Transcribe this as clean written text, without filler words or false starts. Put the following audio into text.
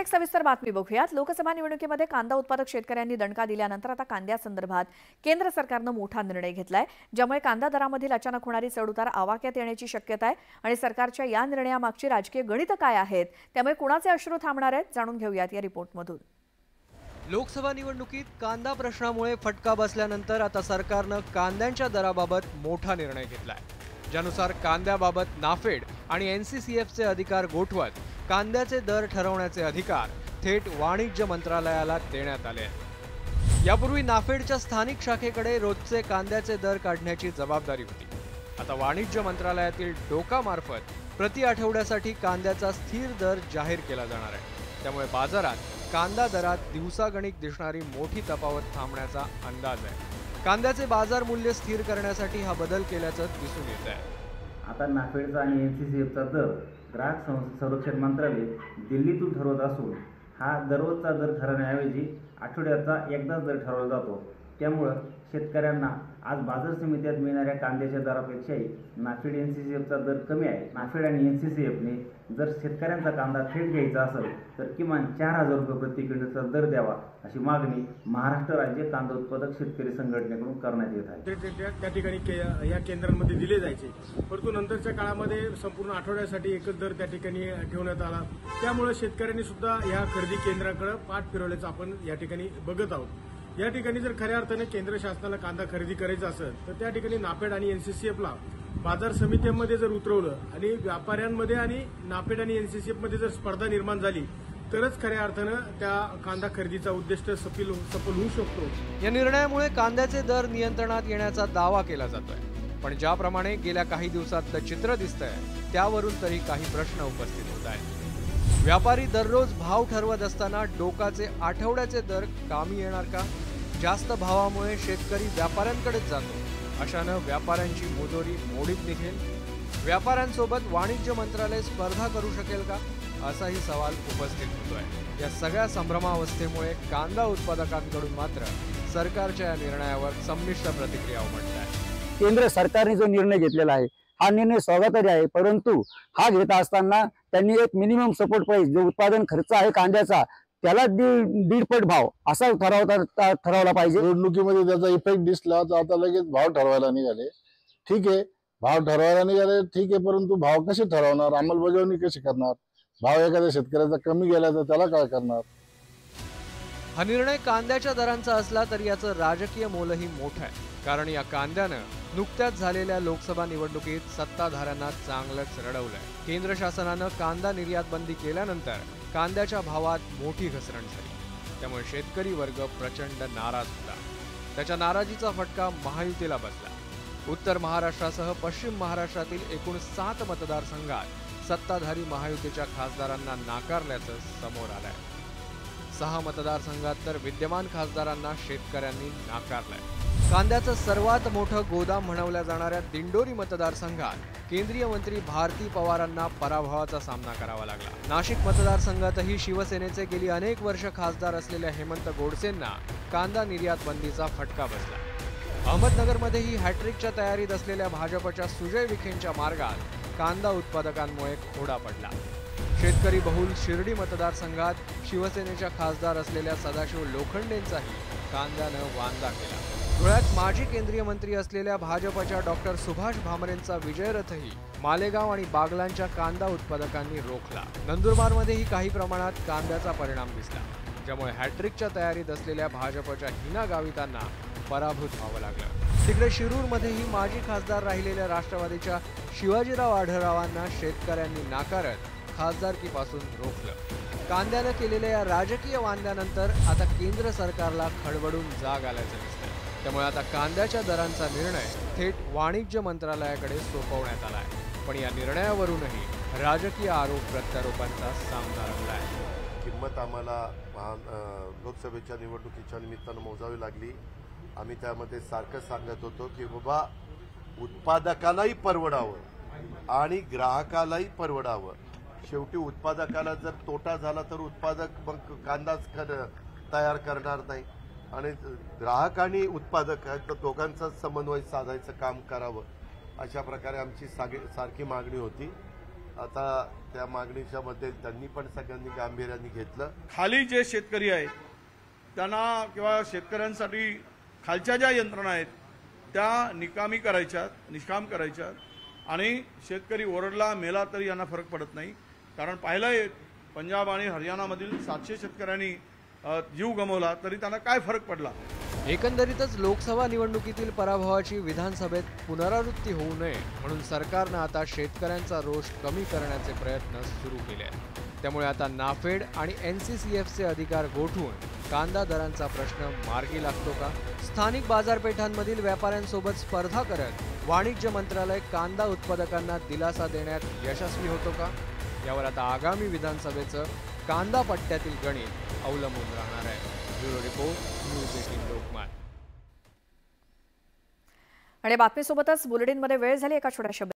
एक सविस्तर बातमी बघूयात। लोकसभा निवडणुकीमध्ये कांदा उत्पादक शेतकऱ्यांनी दणका दिल्यानंतर आता कांद्यासंदर्भात केंद्र सरकारनं मोठा निर्णय घेतलाय, ज्यामुळे कांदा दरामधील अचानक होणारी चढउतार आवाक्यात येण्याची शक्यता आहे। आणि सरकारच्या या निर्णयामागची राजकीय गणित काय आहेत, त्यामुळे कुणाचे अश्रू थांबणार आहेत, जाणून घेऊयात या रिपोर्टमधून। लोकसभा निवडणुकीत कांदा प्रश्नामुळे फटका बसल्यानंतर आता सरकारनं कांद्यांच्या दराबाबत मोठा निर्णय घेतलाय, ज्यानुसार कांद्याबाबत नाफेड आणि एनसीसीएफचे अधिकार गोठवत कांद्याचे दर ठरवण्याचे अधिकार थेट वाणिज्य मंत्रालयाला देण्यात आले आहेत। यापूर्वी नाफेडच्या स्थानिक शाखेकडे रोजचे कांद्याचे दर काढण्याची जबाबदारी होती। आता वाणिज्य मंत्रालयातील डोकामार्फत प्रति आठवड्यासाठी कांद्याचा स्थिर दर जाहीर केला जाणार आहे। त्यामुळे बाजारात कांदा दरात दिवसागणिक दिसणारी मोठी तफावत थांबण्याचा अंदाज आहे। कांद्याचे बाजार मूल्य स्थिर करण्यासाठी हा बदल केल्याचं दिसून येत आहे। आता नाफेडचा आणि एनसीसीएफचा दर ग्राहक संरक्षण मंत्रालय दिल्लीतून ठरवत असून हा दररोजचा दर ठरवण्याऐवजी आठवड्याचा एकदाच दर ठरवला जातो। त्यामुळे शेतकऱ्यांना आज बाजार समित्यात मिळणाऱ्या कांद्याच्या दरापेक्षाही नाफेड एनसीसीएफचा दर कमी आहे। नाफेड आणि एनसीसीएफने जर शेतकऱ्यांचा कांदा थेट घ्यायचा असेल तर किमान 4000 रुपये प्रति क्विंटलचा दर द्यावा, अशी मागणी महाराष्ट्र राज्य कांदा उत्पादक शेतकरी संघटनेकडून करण्यात येत आहे। त्या ठिकाणी या केंद्रांमध्ये दिले जायचे, परंतु नंतरच्या काळामध्ये संपूर्ण आठवड्यासाठी एकच दर त्या ठिकाणी ठेवण्यात आला। त्यामुळे शेतकऱ्यांनी सुद्धा या खरेदी केंद्राकडे पाठ फिरवल्याचं आपण या ठिकाणी बघत आहोत। या ठिकाणी जर खऱ्या अर्थाने केंद्र शासनाला कांदा खरेदी करायचा असेल तर त्या ठिकाणी नाफेड आणि एनसीसीएफला बाजार समित्यांमध्ये जर उतरवलं आणि व्यापाऱ्यांमध्ये आणि नाफेड आणि एनसीसीएफमध्ये जर स्पर्धा निर्माण झाली तरच खऱ्या अर्थानं त्या कांदा खरेदीचा उद्दिष्ट सफल होऊ शकतो। या निर्णयामुळे कांद्याचे दर नियंत्रणात येण्याचा दावा केला जातोय, पण ज्याप्रमाणे गेल्या काही दिवसात चित्र दिसतंय त्यावरून तरी काही प्रश्न उपस्थित होत आहेत। व्यापारी दररोज भाव ठरवत असताना डोकाचे आठवड्याचे दर कामी येणार का? जास्त भावामुळे शेतकरी व्यापाऱ्यांकडेच जातो, अशानं व्यापाऱ्यांची मुजोरी मोडीत निघेल। व्यापाऱ्यांसोबत वाणिज्य मंत्रालय स्पर्धा करू शकेल का, असाही सवाल उपस्थित होतोय। या सगळ्या संभ्रमावस्थेमुळे कांदा उत्पादकांकडून मात्र सरकारच्या या निर्णयावर संमिश्र प्रतिक्रिया उमटत आहे। केंद्र सरकारने जो निर्णय घेतलेला आहे हा निर्णय स्वागतार्ह आहे, परंतु हा घेत असताना त्यांनी एक मिनिमम सपोर्ट प्राइस जो उत्पादन खर्च आहे कांद्याचा त्याला दीडपट भाव असा ठरवला पाहिजे। निवडणुकीमध्ये त्याचा इफेक्ट दिसला तर आता लगेच भाव ठरवायला निघाले। ठीक आहे, भाव ठरवायला निघाले, ठीक आहे, परंतु भाव कसे ठरवणार, अंमलबजावणी कशी करणार? भाव एखाद्या शेतकऱ्याचा कमी गेला तर त्याला काय करणार? हा निर्णय कांद्याच्या दरांचा असला तरी याचं राजकीय मोलही मोठं आहे, कारण या कांद्यानं नुकत्याच झालेल्या लोकसभा निवडणुकीत सत्ताधाऱ्यांना चांगलंच रडवलंय। केंद्र शासनानं कांदा निर्यात बंदी केल्यानंतर कांद्याच्या भावात मोठी घसरण झाली, त्यामुळे शेतकरी वर्ग प्रचंड नाराज होता। त्याच्या नाराजीचा फटका महायुतीला बसला। उत्तर महाराष्ट्रासह पश्चिम महाराष्ट्रातील एकूण 7 मतदारसंघात सत्ताधारी महायुतीच्या खासदारांना नाकारल्याचं समोर आलंय। 6 मतदारसंघात तर विद्यमान खासदारांना शेतकऱ्यांनी नाकारलंय। कांद्याचं सर्वात मोठं गोदाम म्हणवल्या जाणाऱ्या दिंडोरी मतदारसंघात केंद्रीय मंत्री भारती पवारांना पराभवाचा सामना करावा लागला। नाशिक मतदारसंघातही शिवसेनेचे गेली अनेक वर्ष खासदार असलेल्या हेमंत गोडसेंना कांदा निर्यात बंदीचा फटका बसला। अहमदनगरमध्येही हॅट्रिकच्या तयारीत असलेल्या भाजपच्या सुजय विखेंच्या मार्गात कांदा उत्पादकांमुळे खोडा पडला। शेतकरी बहुल शिर्डी मतदारसंघात शिवसेनेच्या खासदार असलेल्या सदाशिव लोखंडेंचाही कांद्यानं वांदा केला। धुळ्यात माजी केंद्रीय मंत्री असलेल्या भाजपच्या डॉक्टर सुभाष भामरेंचा विजयरथही मालेगाव आणि बागलांच्या कांदा उत्पादकांनी रोखला। नंदुरबारमध्येही काही प्रमाणात कांद्याचा परिणाम दिसला, ज्यामुळे हॅट्रिकच्या तयारीत असलेल्या भाजपच्या हिना गावितांना पराभूत व्हावं लागलं। तिकडे शिरूरमध्येही माजी खासदार राहिलेल्या राष्ट्रवादीच्या शिवाजीराव आढळरावांना शेतकऱ्यांनी नाकारत खासदारकीपासून रोखलं। कांद्यानं केलेल्या या राजकीय वांद्यानंतर आता केंद्र सरकारला खडबडून जाग आल्याचं दिसतंय। त्यामुळे आता कांद्याच्या दरांचा निर्णय थेट वाणिज्य मंत्रालयाकडे सोपवण्यात आलाय, पण या निर्णयावरूनही राजकीय आरोप प्रत्यारोपांचा सामना रंगलाय। किंमत आम्हाला लोकसभेच्या निवडणुकीच्या निमित्तानं मोजावी लागली। आम्ही त्यामध्ये सारखं सांगत होतो की बाबा उत्पादकालाही परवडावं आणि ग्राहकालाही परवडावं। शेवटी उत्पादकाला जर तोटा झाला तर उत्पादक मग कांदाच तयार करणार नाही आणि ग्राहक आणि उत्पादक दोघांचा समन्वय साधायचं काम करावं, अशा प्रकारे आमची सारखी मागणी होती। आता त्या मागणीच्या मध्ये त्यांनी पण सगळ्यांनी गांभीर्याने घेतलं. खाली जे शेतकरी आहेत त्यांना किंवा शेतकऱ्यांसाठी खालच्या ज्या यंत्रणा आहेत त्या निष्काम करायच्या आणि शेतकरी ओरडला मेला तरी यांना फरक पडत नाही. कारण पाहिलंय पंजाब आणि हरियाणामधील 700 शेतकऱ्यांनी जीव गमावला तरी त्यांना काय फरक पडला. एकंदरीतच लोकसभा निवडणुकीतील पराभवाची विधानसभेत पुनरावृत्ती होऊ नये म्हणून सरकारनं आता शेतकऱ्यांचा रोष कमी करण्याचे प्रयत्न सुरू केले आहेत. त्यामुळे आता नाफेड आणि NCCFचे अधिकार गोठवून कांदा दरांचा प्रश्न मार्गी लागतो का? स्थानिक बाजारपेठांमधील व्यापाऱ्यांसोबत स्पर्धा करत वाणिज्य मंत्रालय कांदा उत्पादकांना दिलासा देण्यात यशस्वी होतो का? यावर आता आगामी विधानसभेचं कांदा पट्ट्यातील गणित अवलंबून राहणार आहे. Bureau report, news 18 Lokmat. आणि बातमीसोबतच बुलेटिनमध्ये वेळ झाली एका छोट्याशा